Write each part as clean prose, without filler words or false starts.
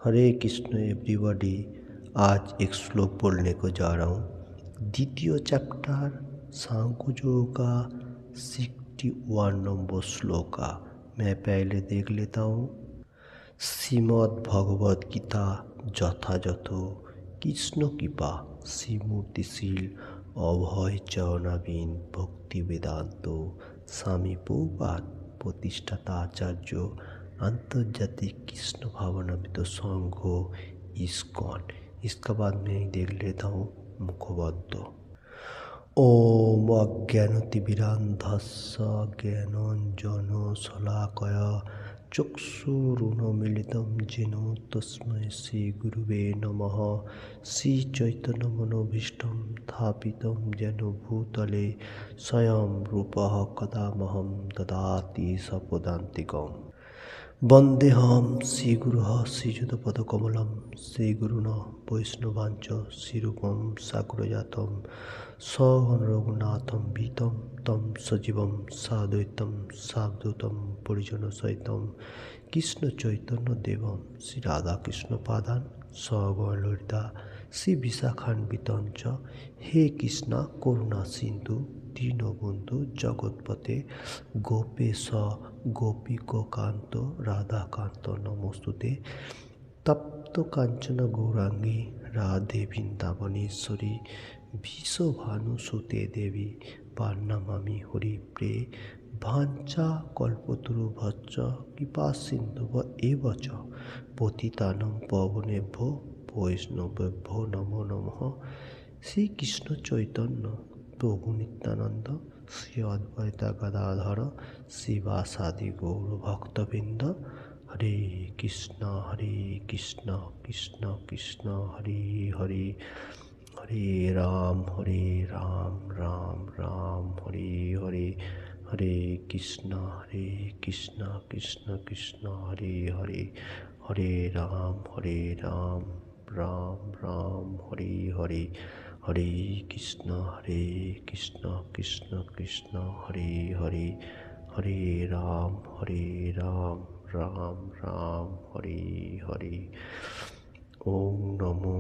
हरे Krishna everybody. आज एक श्लोक बोलने को जा रहा हूँ। द्वितीय चैप्टर सांख्य का 61 नंबर श्लोका मैं पहले देख लेता हूँ। श्रीमद् भगवद गीता যথাযথ কৃষ্ণ কৃপা শ্রীমূর্তিশীল অভয় চরণাবিন ভক্তি বেদান্ত স্বামী প্রভুপাদ প্রতিষ্ঠাতা आचार्य आंतर्जातिक कृष्ण भावनामृत संघ इस्कॉन। इसका बाद में ही देख लेता हूँ मुखबद्ध। ओम अज्ञानतिमिरान्धस्य ज्ञानाञ्जनशलाकया चक्षुरुन्मीलितं येन तस्मै श्रीगुरुवे नमः। श्रीचैतन्यमनोभीष्टं स्थापितं येन भूतले स्वयं रूपः कदा मह्यं ददाति स्वपदान्तिकम्। वन्देऽहं श्रीगुरुः श्रीयुतपदकमलं श्रीगुरुन् वैष्णवांच श्रीरूपं साग्रजातं सगण रघुनाथं वीतं तं सजीवं साद्वैतं सावधूतं परिजनसहितं कृष्ण चैतन्य देवं श्री राधाकृष्ण पादान सगण ललिता श्री विशाखान्वितं च। हे कृष्ण करुणा सिंधु दीनबंधु जगत्पते गोपेश गोपिकान्त राधाकान्त नमोस्तुते। तप्त कांचन गौरांगी राधे वृंदावनेश्वरी विश्वभानुसुते देवी पान्नामामि हरिप्रे। भांचा कल्पतरुभ्यश्च कृपा सिन्धुभ्य एव च पतितानां पावनेभ्यो वैष्णवेभ्यो नमो नमः। श्री कृष्ण चैतन्य प्रभु नित्यानंद श्री अद्वैत गदाधर श्रीवासादि गौर भक्तवृंद। हरे कृष्ण कृष्ण कृष्ण हरे हरे हरे राम राम राम हरे हरे। हरे कृष्ण कृष्ण कृष्ण हरे हरे हरे राम राम राम हरे हरे। हरे कृष्ण कृष्ण कृष्ण हरे हरे हरे राम राम राम हरे हरे। ओम नमो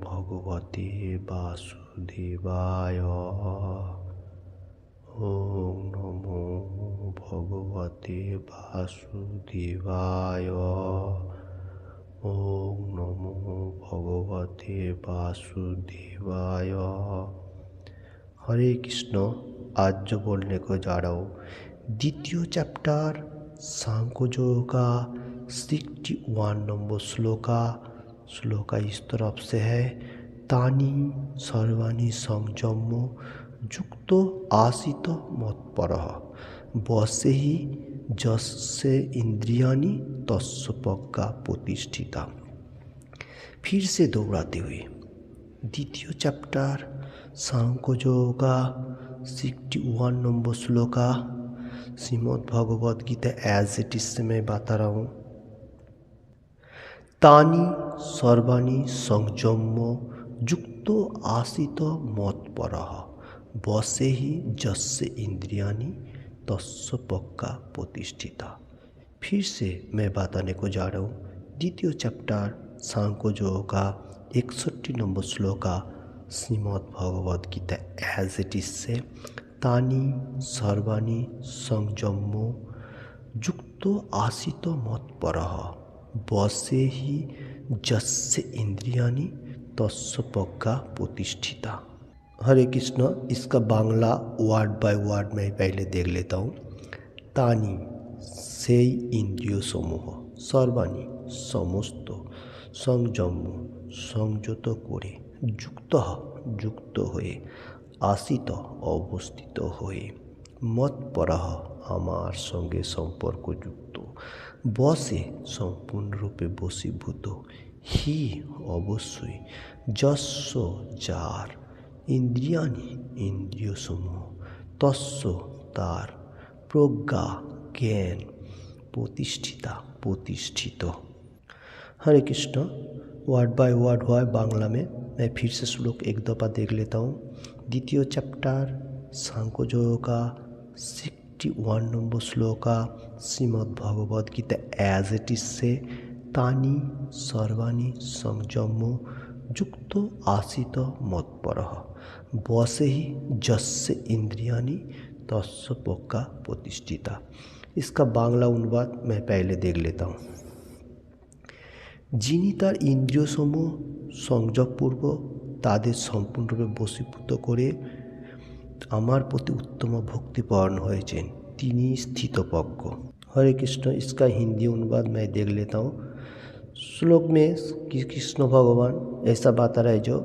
भगवते वासुदेवाय। ओम नमो भगवते वासुदेवाय। ओम नमो भगवते वासुदेवाय। हरे कृष्ण। आज जो बोलने को जा रहा हूँ द्वितीय चैप्टर सांख्य का 61 नंबर श्लोका इस तरफ से है। तानी सर्वाणी संयम युक्तो आसित मत्परः वसे ही जस्य इंद्रियाणि तस्य प्रज्ञा प्रतिष्ठिता। फिर से दोहराते हुए द्वितीय चैप्टर सांख्य का 61 नंबर श्लोका Shrimad Bhagavad Gita as it is से मैं बता रहा हूँ। तानी सर्वाणी संयम युक्तो आसित मत्परः वसे ही जस्य इंद्रियाणि तस्य प्रज्ञा प्रतिष्ठिता। फिर से मैं बताने को जा रहा हूँ द्वितीय चैप्टर सांख्य का 61 नंबर श्लोका Shrimad Bhagavad Gita as it is से। तानी सर्वाणी संयम युक्तो आसित मत्परः वसे ही जस्य इंद्रियाणि तस्य प्रज्ञा प्रतिष्ठिता। हरे कृष्ण। इसका बांग्ला वर्ड बाय वर्ड में पहले देख लेता हूँ। तानी से इंद्रिय समूह सर्वाणी समस्त संयम संयत करे युक्त हुए आसित अवस्थित हुए मत्परः आमार संगे सम्पर्क युक्त बसे सम्पूर्ण रूपे बशीभूत ही अवश्य जस्य जार इंद्रियाणि इंद्रिय समूह तस्य तार प्रज्ञा ज्ञान प्रतिष्ठित। हरे कृष्ण। वर्ड बाय वर्ड हुआ है बांग्ला में। मैं फिर से श्लोक एक दफ़ा देख लेता हूँ। द्वितीय चैप्टर सांख्य का 61 नंबर श्लोका Shrimad Bhagavad Gita as it is से। तानि सर्वाणि संयम्य युक्तो आसीत मत्परः वसे ही यस्य इंद्रियाणि तस्य पक्का प्रतिष्ठिता। इसका बांग्ला अनुवाद मैं पहले देख लेता हूँ। যিনি তার ইন্দ্রিয়সমূহ সংযমপূর্বক তাদের সম্পূর্ণরূপে বশীভূত করে আমার প্রতি উত্তম ভক্তিপরায়ণ হয়েছেন তিনি स्थितप्रज्ञ। हरे कृष्ण। इसका हिंदी अनुवाद मैं देख लेता हूँ। श्लोक में कृष्ण भगवान ऐसा बता रहे जो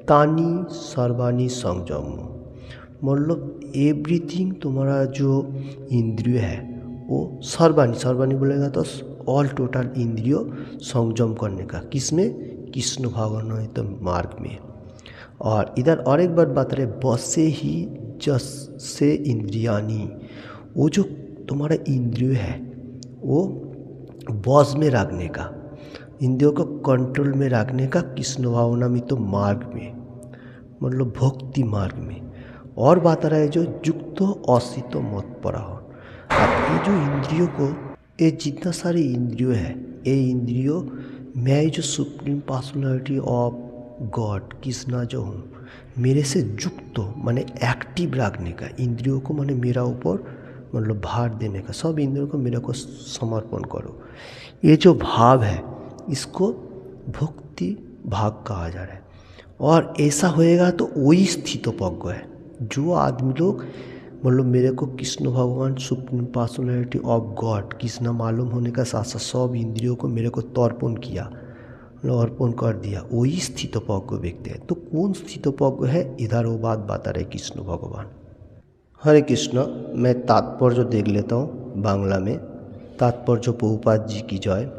तानी सर्वाणी संयम, मतलब एवरीथिंग तुम्हारा जो इंद्रिय है वो सर्वाणी बोलेगा तो ऑल टोटल इंद्रिय संयम करने का, किसमें? कृष्ण भगवान तो मार्ग में। और इधर और एक बात बता रहे बसे ही जैसे इंद्रियानी, वो जो तुम्हारा इंद्रिय है वो बस में रखने का, इंद्रियों को कंट्रोल में रखने का कृष्ण भावनामित तो मार्ग में, मतलब भक्ति मार्ग में। और बता रहा है जो युक्त असित मत पड़ा हो। अब ये जो इंद्रियों को, ये जितना सारे इंद्रियों है, ये इंद्रियों मैं जो supreme personality of God Krishna जो हूँ मेरे से युक्त माने एक्टिव रखने का, इंद्रियों को माने मेरा ऊपर मतलब भार देने का, सब इंद्रियों को मेरे को समर्पण करो। ये जो भाव है इसको भक्ति भाग कहा जा रहा है। और ऐसा होएगा तो वही स्थितप्रज्ञ है। जो आदमी लोग मतलब मेरे को कृष्ण भगवान supreme personality of God Krishna मालूम होने का साथ साथ सब इंद्रियों को मेरे को तर्पण किया, अर्पण कर दिया, वही स्थितप्रज्ञ व्यक्ति है। तो कौन स्थितप्रज्ञ है, इधर वो बात बता रहे कृष्ण भगवान। हरे कृष्ण। मैं तात्पर्य देख लेता हूँ बांग्ला में। तात्पर्य प्रभुपाद जी की जय।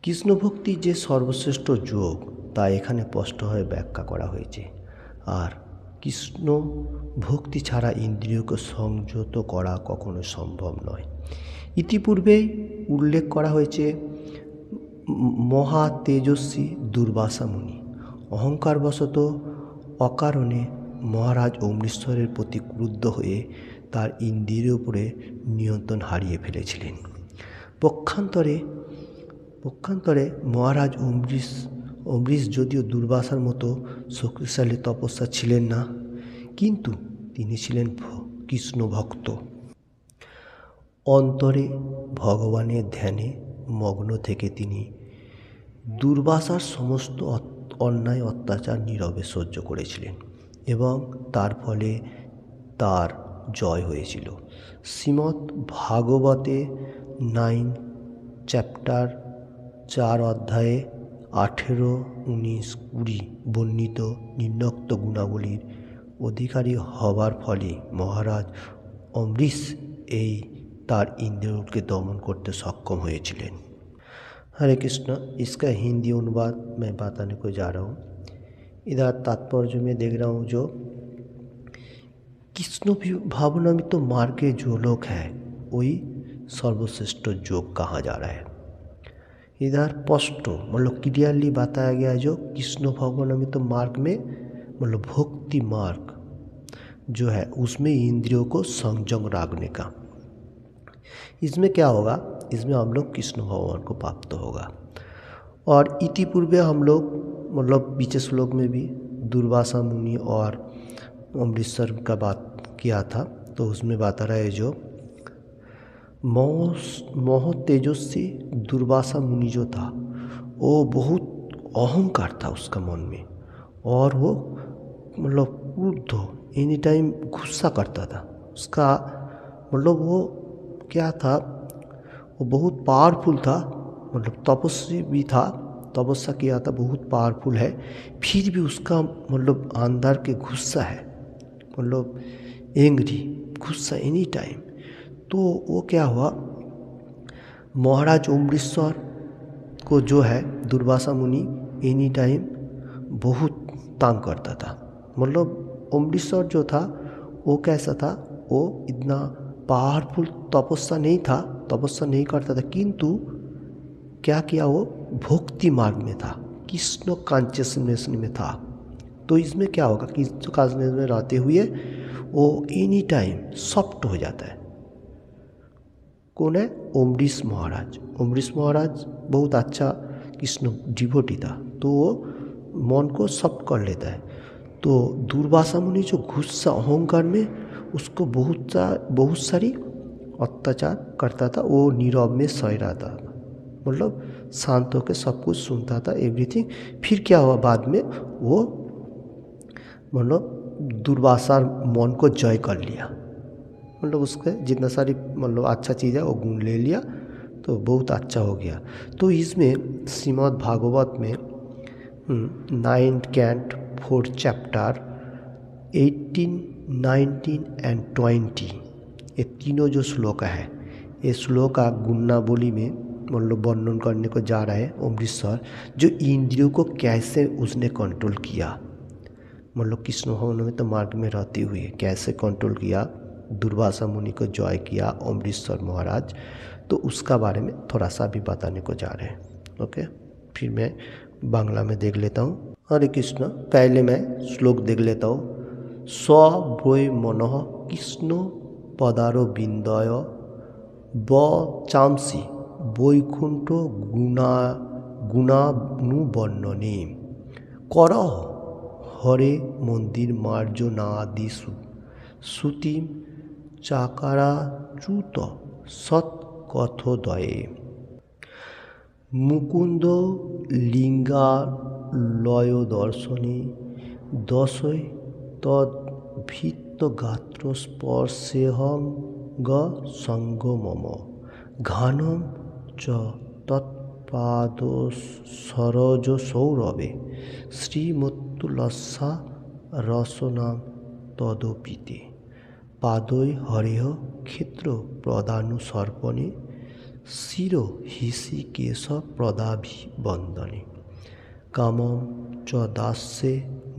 কৃষ্ণ ভক্তি যে সর্বশ্রেষ্ঠ যোগ তা এখানে স্পষ্ট হয়ে ব্যাখ্যা করা হয়েছে। আর কৃষ্ণ ভক্তি ছাড়া ইন্দ্রিয়কে সংযত করা কখনো সম্ভব নয়। ইতিপূর্বেই উল্লেখ করা হয়েছে মহা তেজস্বী দুর্বাসা মুনি অহংকারবশত অকারণে মহারাজ অমৃতসরের প্রতি ক্রুদ্ধ হয়ে তার ইন্দ্রিয়ের উপরে নিয়ন্ত্রণ হারিয়ে ফেলেছিলেন। পক্ষান্তরে মহারাজ অমৃষ যদিও দুর্বাসার মতো শক্তিশালী তপস্যা ছিলেন না, কিন্তু তিনি ছিলেন কৃষ্ণ ভক্ত। অন্তরে ভগবানের ধ্যানে মগ্ন থেকে তিনি দুর্বাসার সমস্ত অন্যায় অত্যাচার নীরবে সহ্য করেছিলেন এবং তার ফলে তার জয় হয়েছিল। শ্রীমদ্ ভাগবতে 9 চ্যাপ্টার 4 অধ্যায়ে 18, 19, 20 বর্ণিত নিম্নোক্ত গুণাবলীর অধিকারী হবার ফলে মহারাজ অমৃষ এই তার इंद्रियों दमन करते सक्षम हुए। हरे कृष्ण। इसका हिंदी अनुवाद मैं बताने को जा रहा हूँ। इधर तात्पर्य में देख रहा हूँ जो कृष्ण भावनामित तो मार्ग के जो लोग हैं वही सर्वश्रेष्ठ योग कहा जा रहा है। इधर स्पष्ट मतलब क्लियरली बताया गया है जो कृष्ण भावनामित तो मार्ग में मतलब भक्ति मार्ग जो है उसमें इंद्रियों को संयम रखने का। इसमें क्या होगा, इसमें हम लोग कृष्ण भगवान को प्राप्त होगा। और इतिपूर्वे हम लोग मतलब पीछे श्लोक में भी दुर्वासा मुनि और अमृतसर का बात किया था, तो उसमें बता रहा है जो मोह तेजस्वी दुर्वासा मुनि जो था वो बहुत अहंकार था उसका मन में, और वो मतलब क्रुद्ध एनी टाइम गुस्सा करता था। उसका मतलब वो क्या था, वो बहुत पावरफुल था, मतलब तपस्वी भी था, तपस्या किया था, बहुत पावरफुल है, फिर भी उसका मतलब अंदर के गुस्सा है, मतलब एंग्री गुस्सा एनी टाइम। तो वो क्या हुआ, महाराज अमृतसर को जो है दुर्वासा मुनि एनी टाइम बहुत तंग करता था। मतलब अमृतसर जो था वो कैसा था, वो इतना पावरफुल तपस्या नहीं करता था, किंतु क्या किया वो भक्ति मार्ग में था, कृष्ण कॉन्शियसनेस में था। तो इसमें क्या होगा, कृष्ण कॉन्शियसनेस में रहते हुए वो एनी टाइम सॉफ्ट हो जाता है, कौन है? अम्बरीश महाराज। अम्बरीश महाराज बहुत अच्छा कृष्ण डिवोटी था, तो वो मन को सॉफ्ट कर लेता है। तो दुर्वासा मुनि जो गुस्सा अहंकार में उसको बहुत सारी अत्याचार करता था, वो नीरव में सह रहा था, मतलब शांत होकर सब कुछ सुनता था एवरीथिंग। फिर क्या हुआ बाद में, वो मतलब दुर्वासा मन को जय कर लिया, मतलब उसके जितना सारी मतलब अच्छा चीज़ है वो गुण ले लिया, तो बहुत अच्छा हो गया। तो इसमें श्रीमद् भागवत में 9th cantt 4th chapter 18, 19 and 20 ये तीनों जो श्लोक है, ये श्लोक गुणावली में मतलब वर्णन करने को जा रहा है अम्बरीश सर, जो इंद्रियों को कैसे उसने कंट्रोल किया, मतलब कृष्ण भवन में तो मार्ग में रहते हुए कैसे कंट्रोल किया, दुर्वासा मुनि को जय किया अम्बरीश सर महाराज, तो उसका बारे में थोड़ा सा भी बताने को जा रहे हैं। ओके, फिर मैं बांग्ला में देख लेता हूँ। हरे कृष्ण, पहले मैं श्लोक देख लेता हूँ। स वै मनः कृष्ण पदारो बिंदय ब चांसी বৈকুণ্ঠ গুণানুবর্ণনে করহ হরে মন্দির মার্জনাদিষু শ্রুতিম চাকারাচ্যুত সৎকথোদয়ে মুকুন্দ লিঙ্গালয় দর্শনে দশৈ তদ্ভিত্তগাত্র স্পর্শেহঙ্গ সঙ্গমম ঘানম চ তৎপাদ সরজ সৌরভে শ্রীমুত্তুলস্যা রসনাম তদপিতে পাদৈ হরেহ ক্ষেত্র প্রদানুসর্পণে শির হিষিকেশ প্রদাভিবন্দনে কামম চ দাস্যে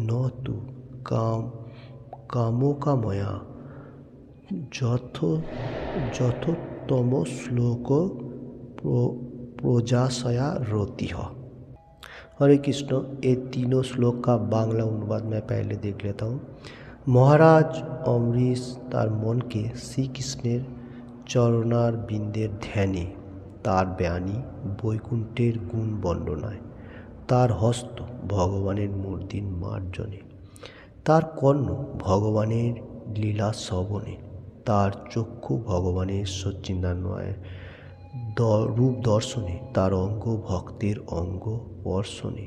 ন তু কামকাময়া যথোত্তম শ্লোক प्रजाशया रोती हो। हरे कृष्ण, ये तीनों श्लोक का बांग्ला अनुवाद मैं पहले देख लेता हूँ। महाराज अम्बरीश तार मन के श्री कृष्णेर चरणार बिंदेर ध्याने, तार बयानी बैकुंठेर गुण बर्णनाय, तार हस्त भगवानेर मूर्तिर मार्जने, तार कर्ण भगवानेर लीला श्रवणे, तार चक्षु भगवानेर सच्चिदानंद रूप दर्शने, तार अंग भक्तेर अंग स्पर्शने,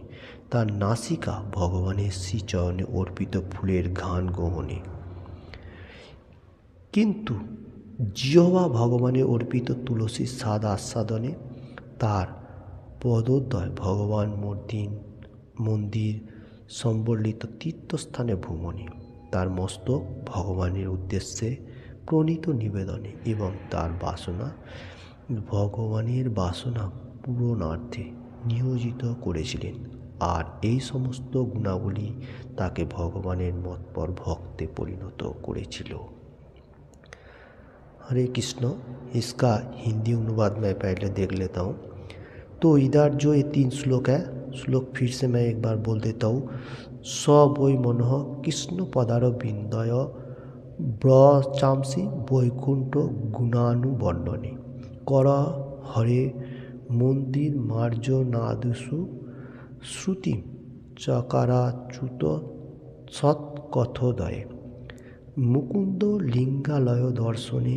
तार नासिका भगवानेर श्रीचरणे अर्पित फुलेर घान ग्रहणे, किन्तु जिह्वा भगवानेर अर्पित तुलसीर स्वाद आस्वादने, तार पदोदय भगवान मंदिर सम्बलित तीर्थस्थाने भ्रमणे, तार मस्तक भगवानेर उद्देश्ये प्रणीत निवेदने एवं तार बासना ভগবানের বাসনা পূরণার্থে নিয়োজিত করেছিলেন, আর এই সমস্ত গুণাবলী তাকে ভগবানের মতপর ভক্তে পরিণত করেছিল। हरे कृष्ण, इसका हिंदी अनुवाद मैं पहले देख लेता हूँ। तो इधर जो ये 3 श्लोक है, श्लोक फिर से मैं एक बार बोल देता हूँ। स वै मनः कृष्ण पदारो बिंदय ब्रचांसि वैकुंठ गुणानुवर्णने कर हरे मंदिर मार्जनादिषु श्रुतिम चकाराच्युत सत्कथोदये मुकुंद लिंगालय दर्शने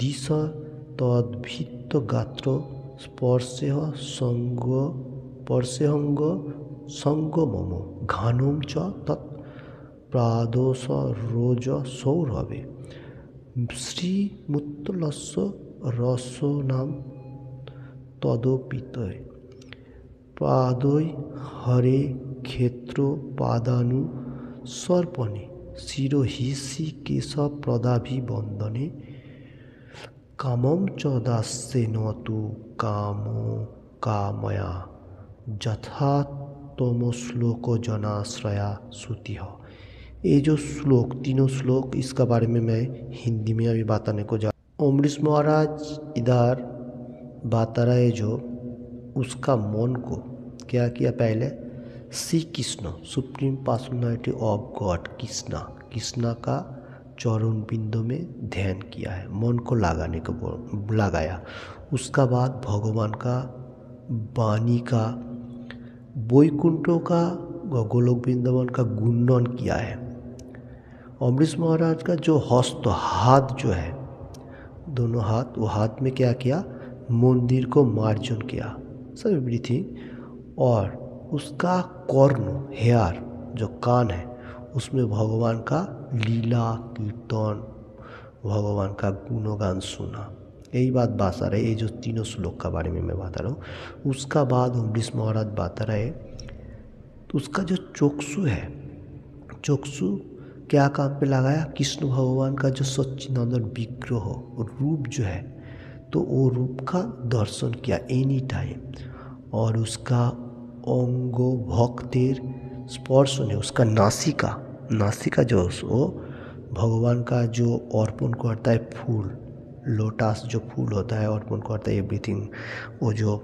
दिश तद्भित्त गात्र स्पर्शेहंग संगमम घानम च तत् प्रादोष रोज सौरभे श्रीमुत्तलस्य रसनाम तदोपितये पादय हरे क्षेत्र पादानु सर्पणे शिरोहिषिकेश प्रदाभिवंदने कामं च दास्ये न तु कामो कामया यथात्म श्लोक जनाश्रया श्रुति हो। ये जो श्लोक, तीनों श्लोक, इसका बारे में मैं हिंदी में अभी बताने को जा। अम्बरीश महाराज इधर बता रहे जो उसका मन को क्या किया, पहले Shri Krishna supreme personality of God Krishna का चरण बिंदु में ध्यान किया है, मन को लगाया। उसका बाद भगवान का वाणी का, वैकुंठों का, गोलोक वृंदावन का गुणन किया है। अम्बरीश महाराज का जो हस्त, हाथ जो है, दोनों हाथ, वो हाथ में क्या किया, मंदिर को मार्जन किया, सब एवरीथिंग। और उसका कर्ण, हेयर, जो कान है, उसमें भगवान का लीला कीर्तन, भगवान का गुणगान सुना। यही बात बता रहे, ये जो तीनों श्लोक का बारे में मैं बता रहा हूँ। उसका बाद अम्बरीश महाराज बता रहे, तो उसका जो चक्षु है, चक्षु क्या काम पे लगाया, कृष्ण भगवान का जो सच्चिदानंद विग्रह रूप जो है, तो वो रूप का दर्शन किया एनी टाइम। और उसका अंगो भक्तिर स्पर्श ने, उसका नासिका जो वो भगवान का जो अर्पण करता है फूल, लोटस जो फूल होता है अर्पण करता है, एवरीथिंग, वो जो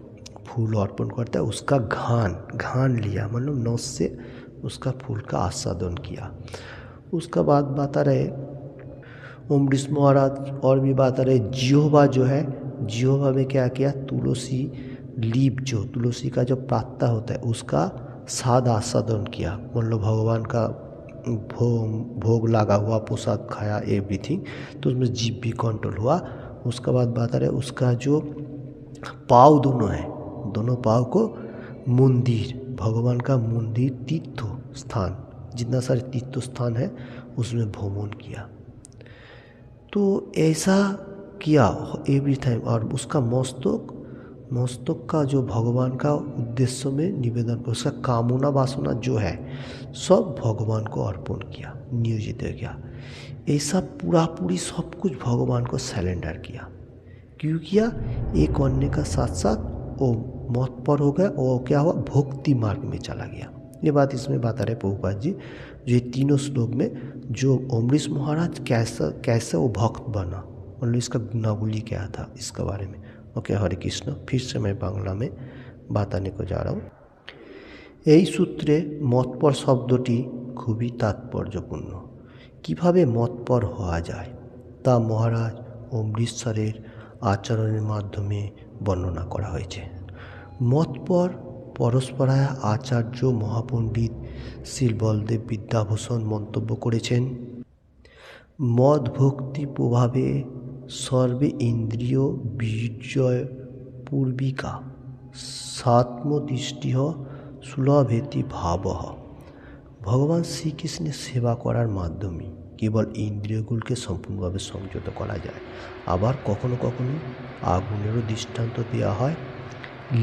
फूल अर्पण करता है, उसका घान लिया, मतलब नस से उसका फूल का आस्वादन किया। उसका बाद बता रहे अम्बरीश महाराज, और भी बता रहे जिह्वा जो है, जिह्वा में क्या किया, तुलसी लीप, जो तुलसी का जो पत्ता होता है उसका स्वाद आस्वादन किया, मतलब भगवान का भोग लगा हुआ प्रसाद खाया, एवरीथिंग, तो उसमें जीभ भी कंट्रोल हुआ। उसका बाद बता रहे उसका जो पाँव दोनों है, दोनों पाँव को मंदिर, भगवान का मंदिर, तीर्थ स्थान, जितना सारे तीर्थ स्थान है उसमें भ्रमण किया। तो ऐसा किया एवरी टाइम। और उसका मस्तक का जो भगवान का उद्देश्य में निवेदन कर, उसका कामना वासना जो है सब भगवान को अर्पण किया, नियोजित किया। ऐसा पूरी सब कुछ भगवान को सरेंडर किया। क्यों किया, एक अन्य का साथ साथ वो मत पर हो गया, और क्या हुआ, भक्ति मार्ग में चला गया। ये बात इसमें बता रहे प्रभुपाद जी, जो ये तीनों श्लोक में जो अम्बरीश महाराज कैसे वो भक्त बना, मतलब इसका गुनावली क्या था, इसके बारे में। ओके, हरे कृष्ण। फिर से मैं बांग्ला में बताने को जा रहा हूँ। এই সূত্রে মতপর শব্দটি খুবই তাৎপর্যপূর্ণ। কিভাবে মতপর হওয়া যায় তা মহারাজ অমৃতসরের আচরণের মাধ্যমে বর্ণনা করা হয়েছে। মতপর পরস্পরায় আচার্য মহাপণ্ডিত শ্রী বলদেব বিদ্যাভূষণ মন্তব্য করেছেন, মদ ভক্তি প্রভাবে সর্বে ইন্দ্রিয় বিজয় পূর্বিকা সাত্মদৃষ্টি সুলভেতি ভাবহ। ভগবান শ্রীকৃষ্ণের সেবা করার মাধ্যমে কেবল ইন্দ্রিয়গুলোকে সম্পূর্ণভাবে সংযত করা যায়। আবার কখনো কখনো আগুনেরও দৃষ্টান্ত দেওয়া হয়।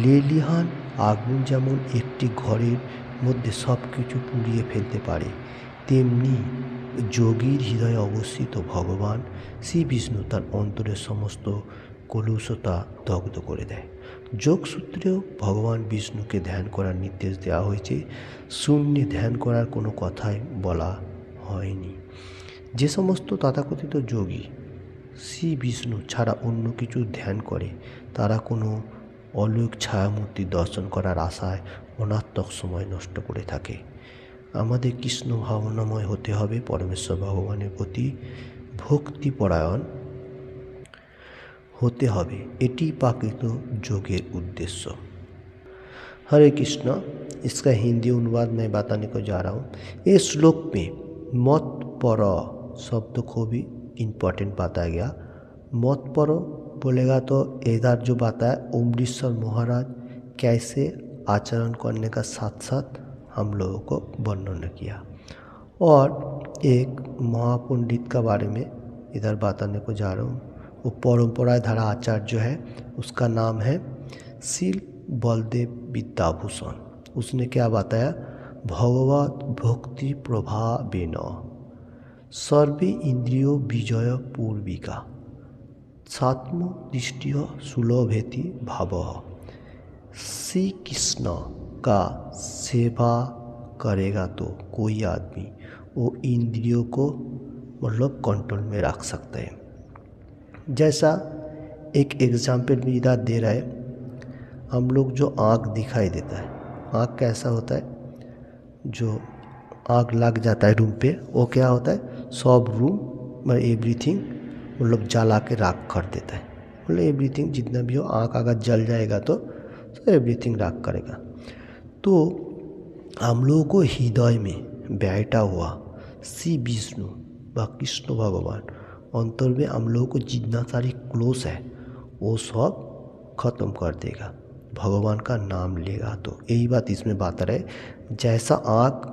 লেলিহান আগুন যেমন একটি ঘরের মধ্যে সব কিছু পুড়িয়ে ফেলতে পারে, তেমনি যোগীর হৃদয়ে অবস্থিত ভগবান শ্রী বিষ্ণু তার অন্তরের সমস্ত কলুষতা দগ্ধ করে দেয়। যোগসূত্রেও ভগবান বিষ্ণুকে ধ্যান করার নির্দেশ দেওয়া হয়েছে, শূন্যে ধ্যান করার কোনো কথাই বলা হয়নি। যে সমস্ত তথাকথিত যোগী শ্রী বিষ্ণু ছাড়া অন্য কিছু ধ্যান করে, তারা কোনো অলৌকিক ছায়ামূর্তি দর্শন করার আশায় অনর্থক সময় নষ্ট করে থাকে। আমাদের কৃষ্ণ ভাবনাময় হতে হবে, পরমেশ্বর ভগবানের প্রতি ভক্তিপরায়ণ होते हवे, एटी प्रकृत योगेर उद्देश्य। हरे कृष्ण। इसका हिंदी अनुवाद मैं बताने को जा रहा हूँ। इस श्लोक में मत पर शब्द को भी इम्पोर्टेंट बताया गया। मत पर बोलेगा तो इधर जो बताया अमृतसर महाराज कैसे आचरण करने का साथ साथ हम लोगों को वर्णन किया, और एक महापंडित का बारे में इधर बताने को जा रहा हूँ। वो परंपरा धारा आचार्य है, उसका नाम है श्री बलदेव विद्याभूषण। उसने क्या बताया, भगवत भक्ति प्रभावेन सर्वे इंद्रियो विजय पूर्विका सात्म दृष्टि सुलभेति भावः। श्री कृष्ण का सेवा करेगा तो कोई आदमी वो इंद्रियों को मतलब कंट्रोल में रख सकते हैं। जैसा एक एग्जाम्पल भी इधर दे रहा है, हम लोग जो आँख दिखाई देता है, आँख कैसा होता है, जो आग लग जाता है रूम पे, वो क्या होता है, सब रूम एवरीथिंग मतलब जला के राख कर देता है। मतलब एवरीथिंग जितना भी हो, आँख अगर जल जाएगा तो एवरीथिंग राख करेगा। तो हम लोगों को हृदय में बैठा हुआ श्री विष्णु व कृष्ण भगवान अंतर में हम लोगों को जितना सारी क्लोज है वो सब खत्म कर देगा भगवान का नाम लेगा तो। यही बात इसमें बता रहे, जैसा आँख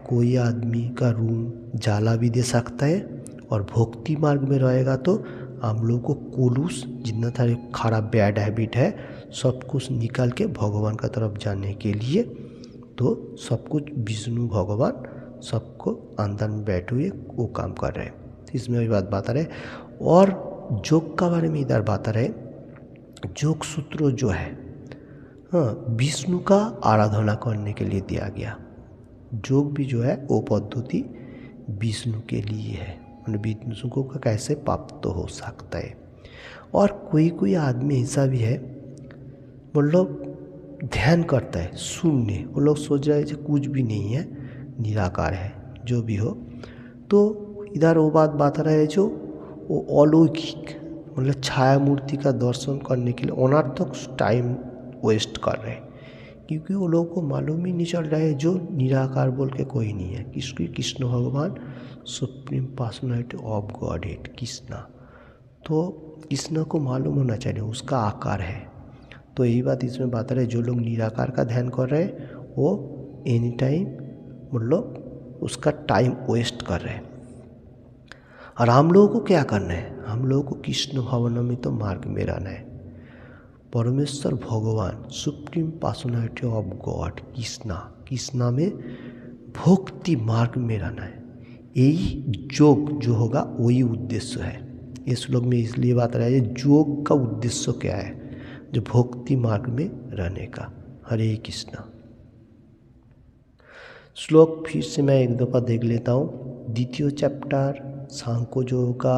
कोई आदमी का रूम जाला भी दे सकता है और भक्ति मार्ग में रहेगा तो हम लोग को कोलूस जितना सारे खराब बैड हैबिट है सब कुछ निकाल के भगवान का तरफ जाने के लिए, तो सब कुछ विष्णु भगवान सबको अंदर में बैठे हुए वो काम कर रहे हैं। इसमें भी बात बता रहे। और योग का बारे में इधर बता रहे, योग सूत्र जो है विष्णु का आराधना करने के लिए दिया गया। योग भी जो है वो पद्धति विष्णु के लिए है, मतलब विष्णु को कैसे प्राप्त हो सकता है। और कोई कोई आदमी ऐसा भी है मतलब ध्यान करता है शून्य, वो लोग सोच रहे हैं कि कुछ भी नहीं है, निराकार है, जो भी हो। तो इधर वो बात बता रहा है जो वो अलौकिक मतलब छाया मूर्ति का दर्शन करने के लिए अनर्थक टाइम वेस्ट कर रहे हैं, क्योंकि वो लोगों को मालूम ही नहीं चल रहा है जो निराकार बोल के कोई नहीं है। किसकी? कृष्ण भगवान supreme personality of God head Krishna. तो कृष्ण को मालूम होना चाहिए उसका आकार है। तो यही बात इसमें बता रहे, जो लोग निराकार का ध्यान कर रहे हैं वो एनी टाइम मतलब उसका टाइम वेस्ट कर रहे हैं। और हम लोगों को क्या करना है? हम लोगों को कृष्ण भावनामृत मार्ग में रहना है। परमेश्वर भगवान supreme personality of God Krishna में भक्ति मार्ग में रहना है। यही योग जो होगा वही उद्देश्य है। इस श्लोक में इसलिए बात रहा है योग का उद्देश्य क्या है, जो भक्ति मार्ग में रहने का। हरे कृष्णा। श्लोक फिर से मैं एक दफ़ा देख लेता हूँ। द्वितीय चैप्टर सांख्य योग का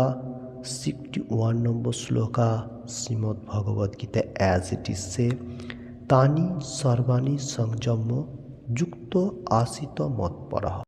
61 नंबर श्लोक Shrimad Bhagavad Gita as it is से तानि सर्वाणि संयम युक्त आसित मत्परः।